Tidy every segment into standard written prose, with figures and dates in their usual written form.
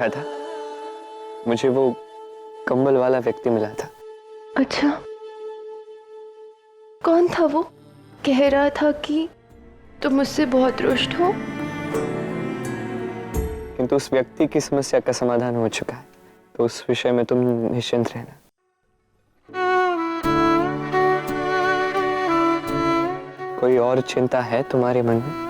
राधा, मुझे वो कंबल वाला व्यक्ति मिला था। अच्छा, कौन था वो? कह रहा था कि तुम मुझसे बहुत रुष्ट हो। किंतु उस व्यक्ति की समस्या का समाधान हो चुका है, तो उस विषय में तुम निश्चिंत रहना। कोई और चिंता है तुम्हारे मन में?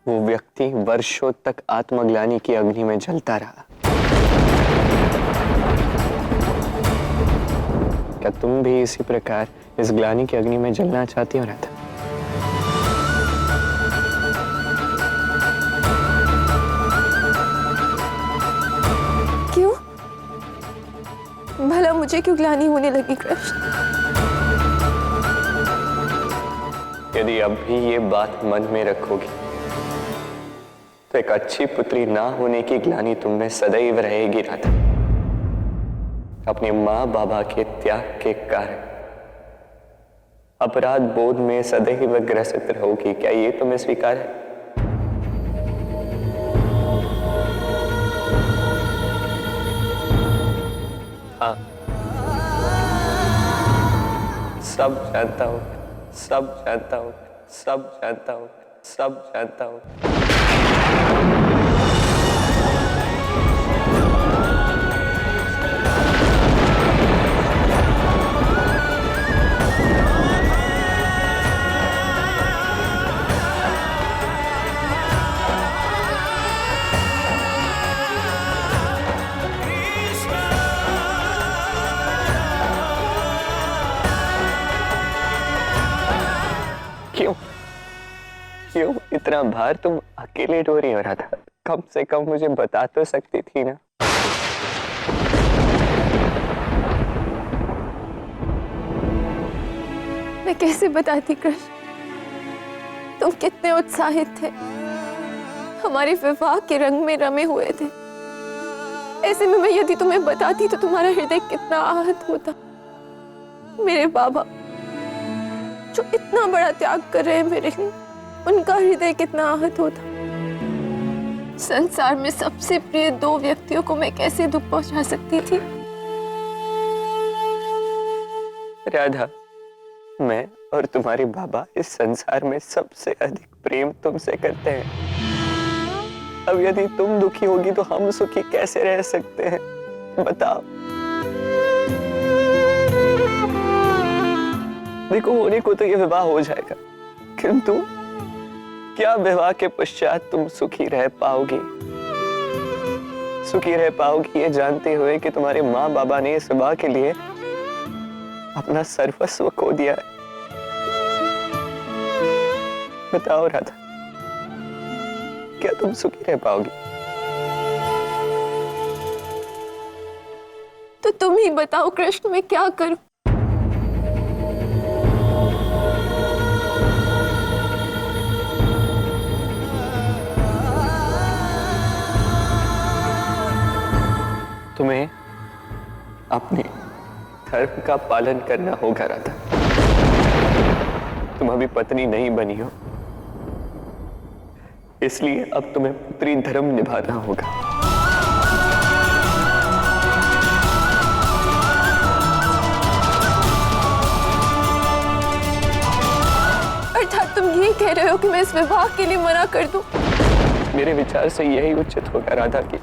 वो व्यक्ति वर्षों तक आत्मग्लानि की अग्नि में जलता रहा। क्या तुम भी इसी प्रकार इस ग्लानि की अग्नि में जलना चाहती हो राधा? क्यों? भला मुझे क्यों ग्लानि होने लगी कृष्ण? यदि अब भी ये बात मन में रखोगी तो एक अच्छी पुत्री ना होने की ग्लानि तुम में सदैव रहेगी राधा। अपने माँ बाबा के त्याग के कारण अपराध बोध में सदैव ग्रसित रहोगी। क्या ये तुम्हें स्वीकार है? हाँ, सब जानता हूं, सब जानता हूं, सब जानता हूं, सब जानता हूं। क्यों क्यों इतना भार तुम अकेले ढो रही हो राधा? कम से कम मुझे बता तो सकती थी ना। मैं कैसे बताती कृष्ण, तुम कितने उत्साहित थे, हमारे विवाह के रंग में रमे हुए थे। ऐसे में मैं यदि तुम्हें बताती तो तुम्हारा हृदय कितना आहत होता। मेरे बाबा जो इतना बड़ा त्याग कर रहे हैं मेरे लिए, उनका हृदय कितना आहत होता। संसार में सबसे प्रिय दो व्यक्तियों को मैं कैसे दुख पहुंचा सकती थी? राधा, मैं और तुम्हारे बाबा इस संसार में सबसे अधिक प्रेम तुमसे करते हैं। अब यदि तुम दुखी होगी तो हम सुखी कैसे रह सकते हैं? बताओ। देखो, होने को तो ये विवाह हो जाएगा, किंतु क्या विवाह के पश्चात तुम सुखी रह पाओगी? सुखी रह पाओगी ये जानते हुए कि तुम्हारे माँ बाबा ने इस विवाह के लिए अपना सर्वस्व खो दिया है? बताओ राधा, क्या तुम सुखी रह पाओगी? तो तुम ही बताओ कृष्ण, मैं क्या करूं? तुम्हें अपने धर्म का पालन करना होगा राधा। तुम अभी पत्नी नहीं बनी हो, इसलिए अब तुम्हें पुत्री धर्म निभाना होगा। अर्थात तुम ये कह रहे हो कि मैं इस विवाह के लिए मना कर दूं? मेरे विचार से यही उचित होगा राधा की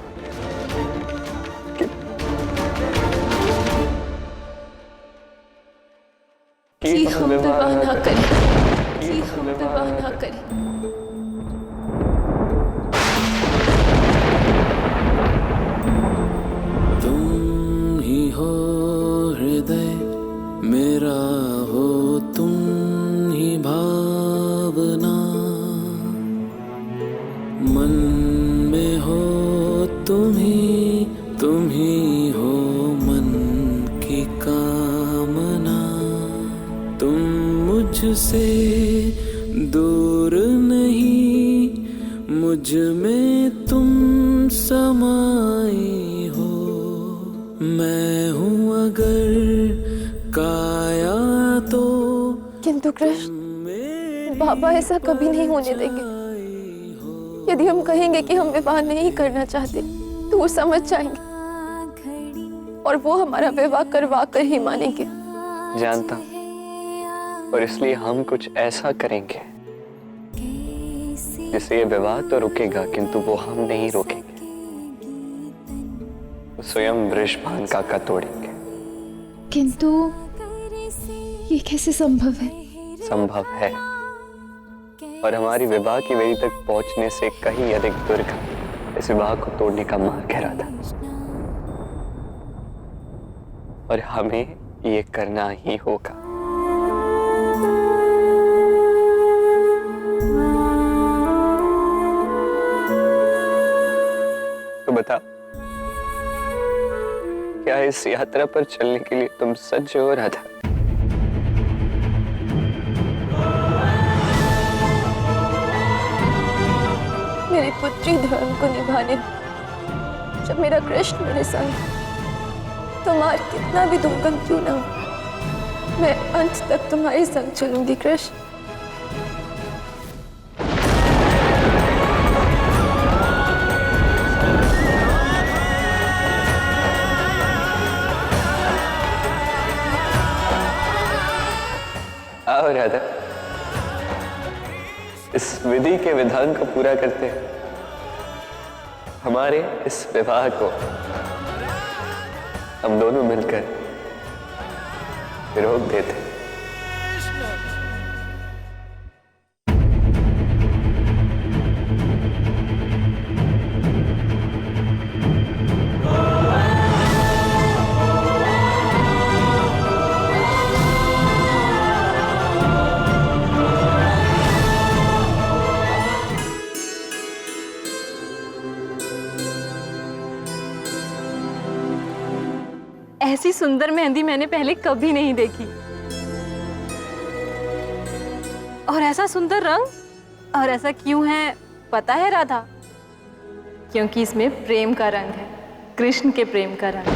हम विवाह ना करें, कि हम विवाह ना करें। तुम ही हो हृदय मेरा, हो तुम ही भावना, मन में हो तुम ही हो मन की कामना। तुम मुझसे दूर नहीं, मुझ में तुम समाई हो। मैं हूँ अगर काया तो किंतु कृष्ण, बाबा ऐसा कभी नहीं होने देंगे। यदि हम कहेंगे कि हम विवाह नहीं करना चाहते तो वो समझ जाएंगे और वो हमारा विवाह करवा कर ही मानेंगे। जानता हूं, और इसलिए हम कुछ ऐसा करेंगे जिससे ये विवाह तो रुकेगा, किंतु वो हम नहीं रोकेंगे। स्वयं वृषभान काका तोड़ेंगे। किंतु ये कैसे संभव है? संभव है, और हमारी विवाह की वेदी तक पहुंचने से कहीं अधिक दुर्गम इस विवाह को तोड़ने का मार्ग है राधा, और हमें ये करना ही होगा। तो बताओ, क्या इस यात्रा पर चलने के लिए तुम सज्ज हो राधा? मेरी पुत्री धर्म को निभाने जब मेरा कृष्ण मेरे संग, तो मार्ग कितना भी दुर्गम क्यों ना हो, मैं अंत तक तुम्हारे संग चलूंगी कृष्ण। आओ राधा, इस विधि के विधान को पूरा करते हैं, हमारे इस विवाह को हम दोनों मिलकर रोक देते हैं। ऐसी सुंदर मेहंदी मैंने पहले कभी नहीं देखी, और ऐसा सुंदर रंग, और ऐसा क्यों है पता है राधा? क्योंकि इसमें प्रेम का रंग है, कृष्ण के प्रेम का रंग।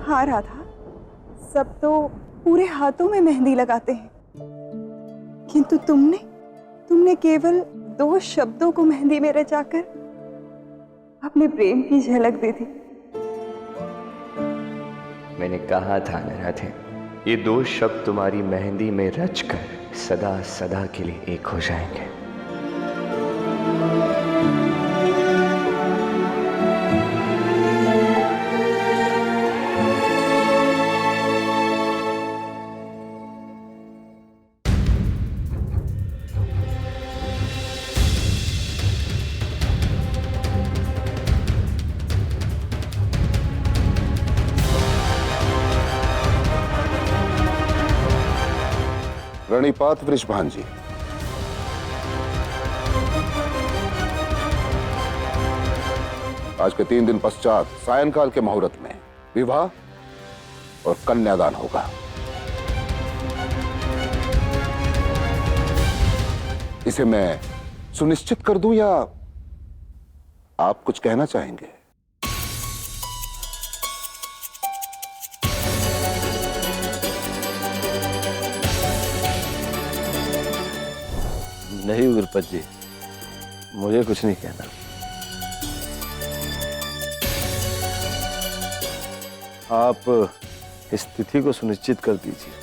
हाँ राधा, सब तो पूरे हाथों में मेहंदी लगाते हैं, किंतु तुमने केवल 2 शब्दों को मेहंदी में रचाकर अपने प्रेम की झलक दे दी। मैंने कहा था न राधे, ये 2 शब्द तुम्हारी मेहंदी में रचकर सदा सदा के लिए एक हो जाएंगे। रणिपात वृषभान जी, आज के 3 दिन पश्चात सायंकाल के मुहूर्त में विवाह और कन्यादान होगा। इसे मैं सुनिश्चित कर दूं या आप कुछ कहना चाहेंगे? नहीं गुरुपत जी, मुझे कुछ नहीं कहना। आप इस तिथि को सुनिश्चित कर दीजिए।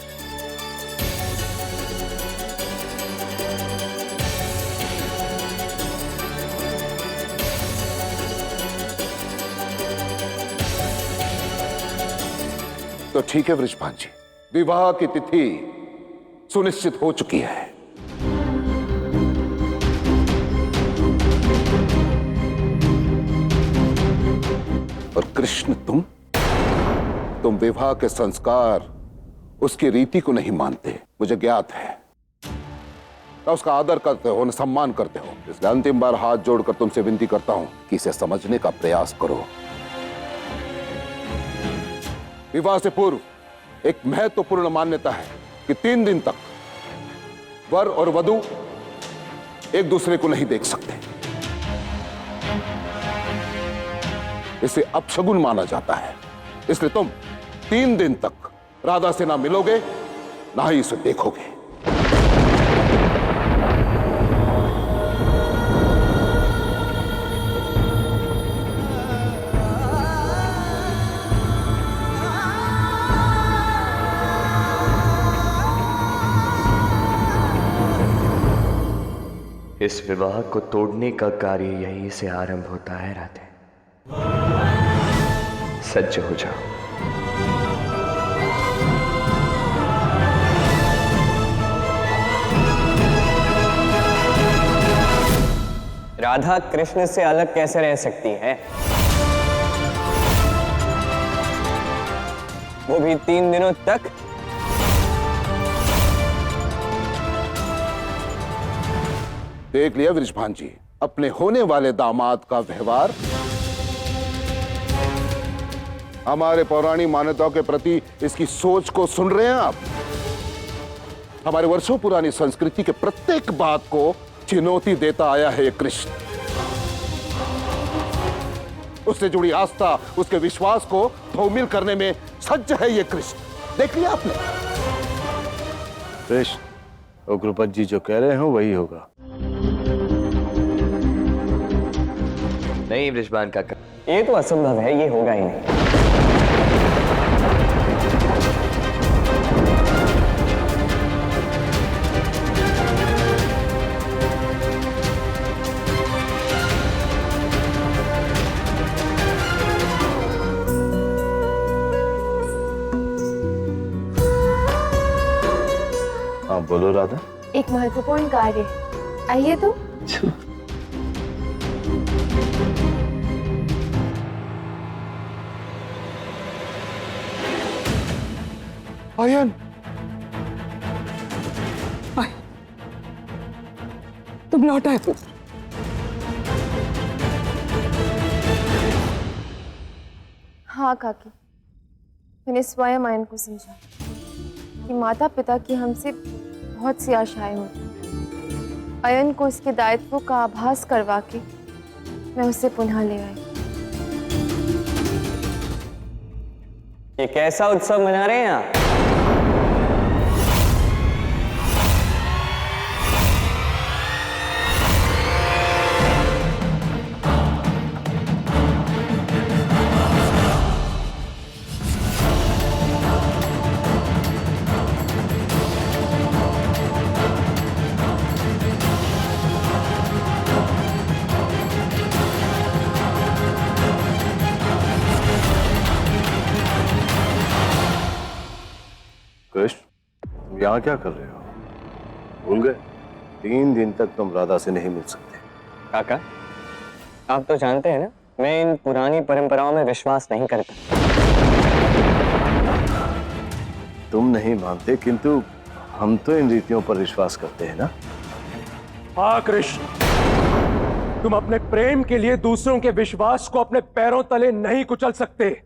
तो ठीक है वृषभान जी, विवाह की तिथि सुनिश्चित हो चुकी है। और कृष्ण, तुम विवाह के संस्कार, उसकी रीति को नहीं मानते, मुझे ज्ञात है। ना उसका आदर करते हो, न सम्मान करते हो। इसलिए अंतिम बार हाथ जोड़कर तुमसे विनती करता हूं कि इसे समझने का प्रयास करो। विवाह से पूर्व एक महत्वपूर्ण मान्यता है कि 3 दिन तक वर और वधू एक दूसरे को नहीं देख सकते। इसे अपशगुन माना जाता है, इसलिए तुम 3 दिन तक राधा से ना मिलोगे ना ही इसे देखोगे। इस विवाह को तोड़ने का कार्य यहीं से आरंभ होता है राधे। सज्ज हो जाओ। राधा कृष्ण से अलग कैसे रह सकती है? वो भी 3 दिनों तक। देख लिया वृषभान जी, अपने होने वाले दामाद का व्यवहार। हमारे पौराणिक मान्यताओं के प्रति इसकी सोच को सुन रहे हैं आप? हमारे वर्षों पुरानी संस्कृति के प्रत्येक बात को चुनौती देता आया है ये कृष्ण। उससे जुड़ी आस्था, उसके विश्वास को धूमिल करने में सज्ज है ये कृष्ण। देख लिया आपने? कृष्ण, उग्रपद जी जो कह रहे हो वही होगा। नहीं वृषभान काका, ये तो असंभव है, ये होगा ही नहीं। हाँ बोलो राधा। एक महत्वपूर्ण कार्य है, आइए तो। आयन, तुम लौट आए पुत्र। हाँ काकी, मैंने स्वयं आयन को समझा कि माता पिता की हमसे बहुत सी आशाएं होती। आयन को उसके दायित्व का आभास करवा के मैं उसे पुनः ले आई। ये कैसा उत्सव मना रहे हैं आप? कृष्ण, तुम यहाँ क्या कर रहे हो? भूल गए 3 दिन तक तुम राधा से नहीं मिल सकते। काका, आप तो जानते हैं ना, मैं इन पुरानी परंपराओं में विश्वास नहीं करता। तुम नहीं मानते, किंतु हम तो इन रीतियों पर विश्वास करते हैं ना। हाँ कृष्ण, तुम अपने प्रेम के लिए दूसरों के विश्वास को अपने पैरों तले नहीं कुचल सकते।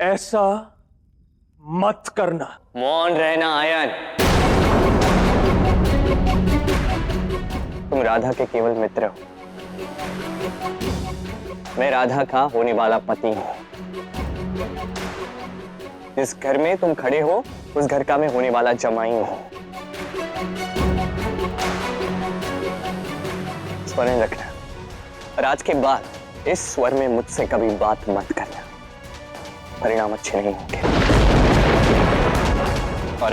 ऐसा मत करना। मौन रहना आयन। तुम राधा के केवल मित्र हो, मैं राधा का होने वाला पति हूं। जिस घर में तुम खड़े हो उस घर का मैं होने वाला जमाई हूं। स्मरण रखना, और आज के बाद इस स्वर में मुझसे कभी बात मत करना, परिणाम अच्छे नहीं होंगे। और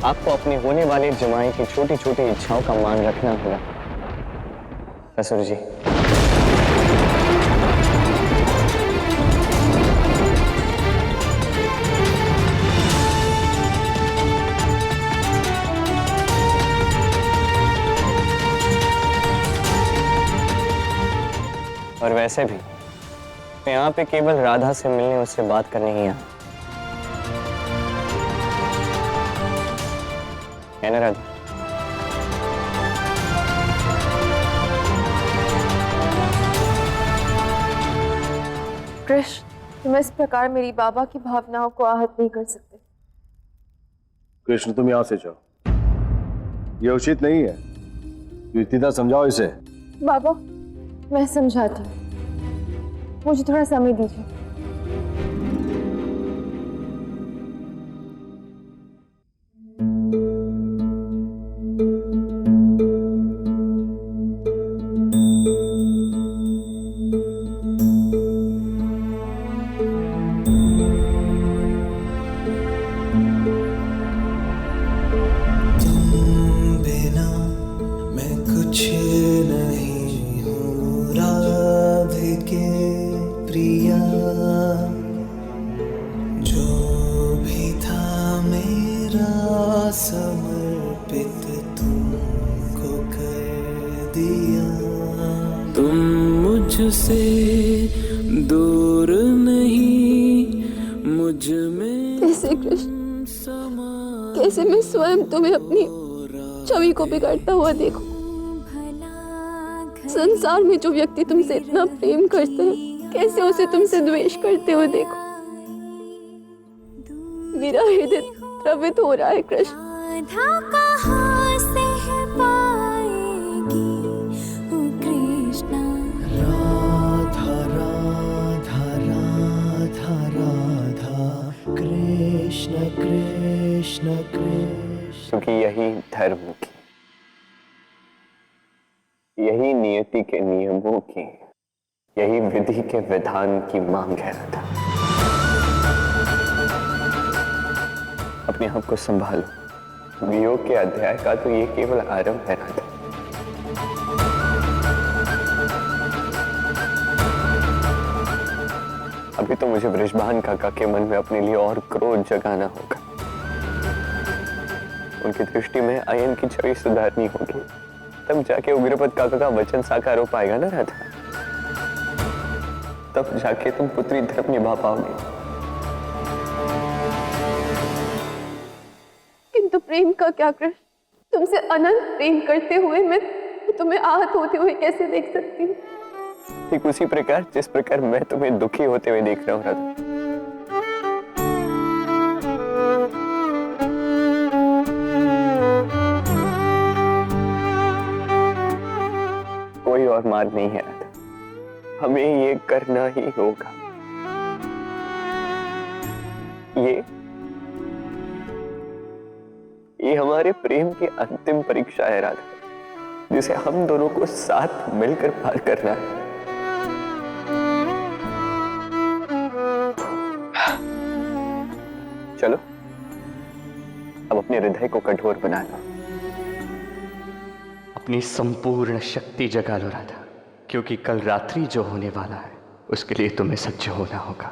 आपको अपने होने वाले जमाई की छोटी छोटी इच्छाओं का मान रखना होगा ससुर जी। और वैसे भी मैं यहाँ पे केवल राधा से मिलने, उससे बात करने ही आया है ना राधा? कृष्ण, तुम इस प्रकार मेरी बाबा की भावनाओं को आहत नहीं कर सकते। कृष्ण तुम यहां से जाओ, ये उचित नहीं है। युक्तिदा समझाओ इसे। बाबा मैं समझाती हूँ, मुझे थोड़ा समय दीजिए। समर्पित तुमको कर दिया, तुम मुझसे दूर नहीं, मुझ में कैसे कृष्ण, कैसे मैं स्वयं तुम्हें अपनी छवि को बिगाड़ता हुआ देखूं। संसार में जो व्यक्ति तुमसे इतना प्रेम करते हैं, कैसे उसे तुमसे द्वेष करते हुए देखो। मेरा हृदय द्रवित हो रहा है कृष्ण। कहाँ से पाएगी ओ कृष्णा, राधा राधा राधा राधा, कृष्ण कृष्ण कृष्ण। क्योंकि यही धर्म की, यही नियति के नियमों की, यही विधि के विधान की मांग है राधा। अपने आप को संभालो, वियोग के अध्याय का तो ये केवल आरंभ है राधा। अभी तो मुझे वृषभान काका के मन में अपने लिए और क्रोध जगाना होगा। उनकी दृष्टि में अयन की छवि सुधारनी होगी, तब जाके उग्रपद काका का वचन साकार हो पाएगा ना राधा। तब जाके तुम पुत्री धर्म निभा पाओगे। किंतु प्रेम का क्या कृष्ण, तुमसे अनंत प्रेम करते हुए मैं तुम्हें आहत होते हुए कैसे देख सकती हूँ। ठीक उसी प्रकार जिस प्रकार मैं तुम्हें दुखी होते हुए देख रहा हूँ राधा। कोई और मार्ग नहीं है राधा, हमें ये करना ही होगा। ये हमारे प्रेम की अंतिम परीक्षा है राधा, जिसे हम दोनों को साथ मिलकर पार करना है। चलो अब अपने हृदय को कठोर बना लो, अपनी संपूर्ण शक्ति जगा लो राधा, क्योंकि कल रात्रि जो होने वाला है उसके लिए तुम्हें सज्ज होना होगा।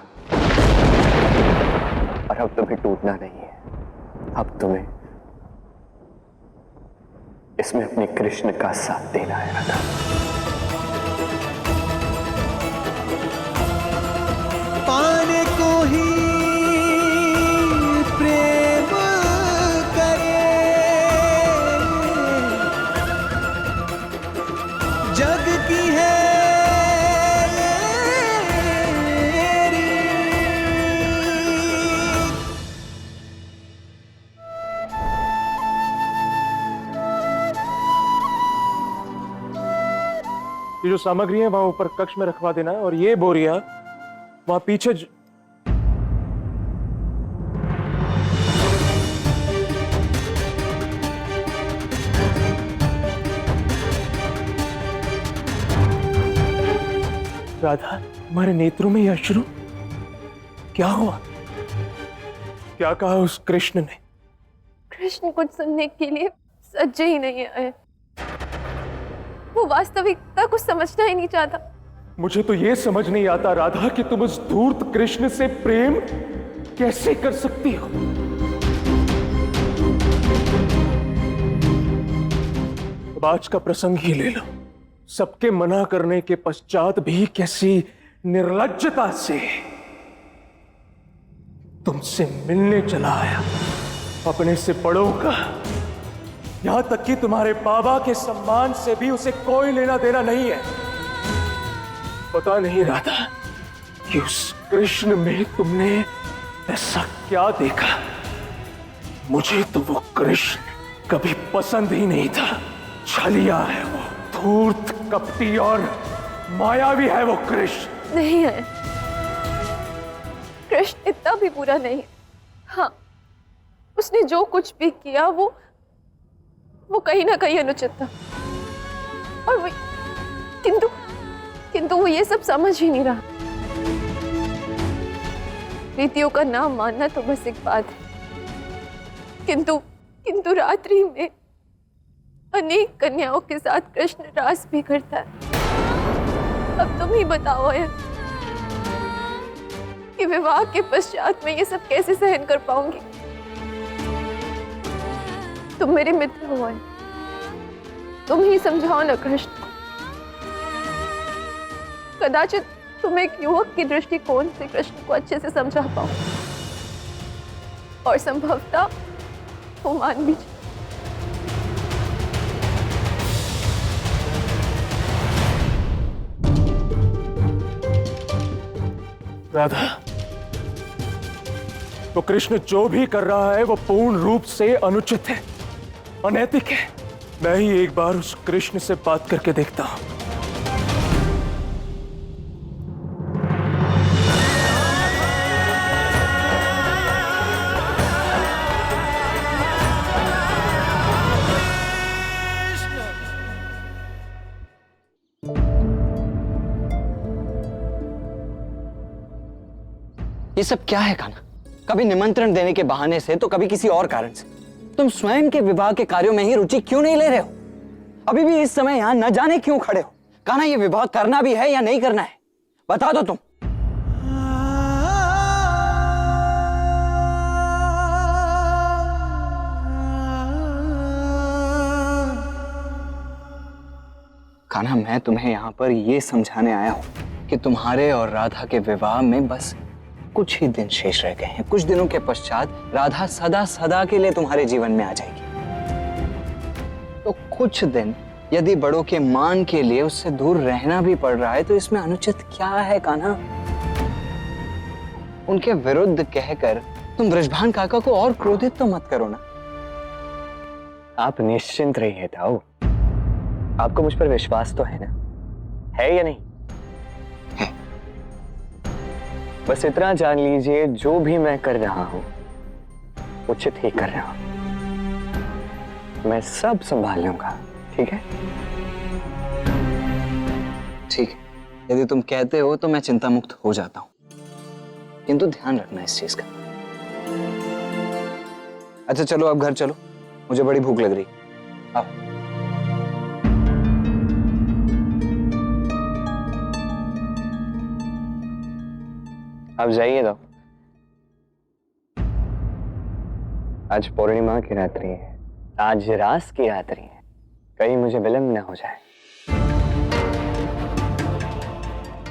और अब तुम्हें टूटना नहीं है, अब तुम्हें इसमें अपने कृष्ण का साथ देना है राधा। पाने को ही प्रेम करे, जग की है ये जो सामग्री है वहां ऊपर कक्ष में रखवा देना है, और ये बोरिया वहां पीछे राधा, तुम्हारे नेत्रों में ये अश्रु क्या हुआ? क्या कहा उस कृष्ण ने? कृष्ण कुछ सुनने के लिए सज्ज ही नहीं आए। वो वास्तविकता को समझना ही नहीं चाहता। मुझे तो ये समझ नहीं आता राधा कि तुम उस धूर्त कृष्ण से प्रेम कैसे कर सकती हो। अब आज का प्रसंग ही ले लो। सबके मना करने के पश्चात भी कैसी निर्लज्जता से तुमसे मिलने चला आया। अपने से बड़ों का, यहां तक कि तुम्हारे बाबा के सम्मान से भी उसे कोई लेना देना नहीं है। पता नहीं राधा कि उस कृष्ण में तुमने ऐसा क्या देखा? मुझे तो वो कृष्ण कभी पसंद ही नहीं था। छलिया है वो, धूर्त, कपटी और मायावी है वो कृष्ण। नहीं है, कृष्ण इतना भी बुरा नहीं है। हाँ, उसने जो कुछ भी किया वो कहीं ना कहीं अनुचित था। और वो किंतु वो ये सब समझ ही नहीं रहा। रीतियों का नाम मानना तो बस एक बात है, किंतु रात्रि में अनेक कन्याओं के साथ कृष्ण रास भी करता है। अब तुम ही बताओ यार कि विवाह के पश्चात मैं ये सब कैसे सहन कर पाऊंगी? तुम मेरे मित्र हो, तुम ही समझाओ ना कृष्ण। कदाचित तुम एक युवक की दृष्टिकोण से कृष्ण को अच्छे से समझा पाओ और संभवतः वो मान भी जाए। राधा, तो कृष्ण जो भी कर रहा है वो पूर्ण रूप से अनुचित है, अनैतिक है। मैं ही एक बार उस कृष्ण से बात करके देखता हूं। ये सब क्या है कान्हा? कभी निमंत्रण देने के बहाने से तो कभी किसी और कारण से। तुम स्वयं के विवाह के कार्यों में ही रुचि क्यों नहीं ले रहे हो? अभी भी इस समय यहां न जाने क्यों खड़े हो? कान्हा, ये विवाह करना भी है या नहीं करना है? बता दो तुम। कान्हा, मैं तुम्हें यहां पर यह समझाने आया हूं कि तुम्हारे और राधा के विवाह में बस कुछ ही दिन शेष रह गए हैं। कुछ दिनों के पश्चात राधा सदा सदा के लिए तुम्हारे जीवन में आ जाएगी। तो कुछ दिन यदि बड़ों के मान के लिए उससे दूर रहना भी पड़ रहा है तो इसमें अनुचित क्या है कान्हा? उनके विरुद्ध कहकर तुम बृषभान काका को और क्रोधित तो मत करो ना। आप निश्चिंत रहिए ताऊ, आपको मुझ पर विश्वास तो है ना? है या नहीं? है। बस इतना जान लीजिए, जो भी मैं कर रहा हूं उचित ही कर रहा हूं। मैं सब संभाल लूंगा, ठीक है? ठीक है, यदि तुम कहते हो तो मैं चिंता मुक्त हो जाता हूं, किंतु ध्यान रखना इस चीज का। अच्छा चलो, अब घर चलो, मुझे बड़ी भूख लग रही। आओ। आप जाइए तो। आज पूर्णिमा की रात्रि है, आज रास की रात्रि है, कहीं मुझे विलंब न हो जाए।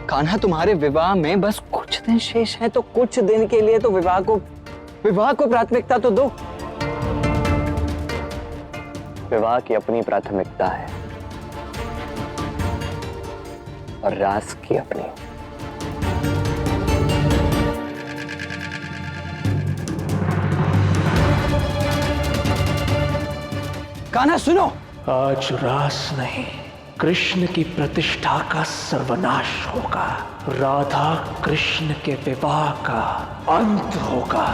कान्हा, तुम्हारे विवाह में बस कुछ दिन शेष हैं, तो कुछ दिन के लिए तो विवाह को प्राथमिकता तो दो। विवाह की अपनी प्राथमिकता है और रास की अपनी। कान्हा सुनो, आज रास नहीं, कृष्ण की प्रतिष्ठा का सर्वनाश होगा। राधा कृष्ण के विवाह का अंत होगा।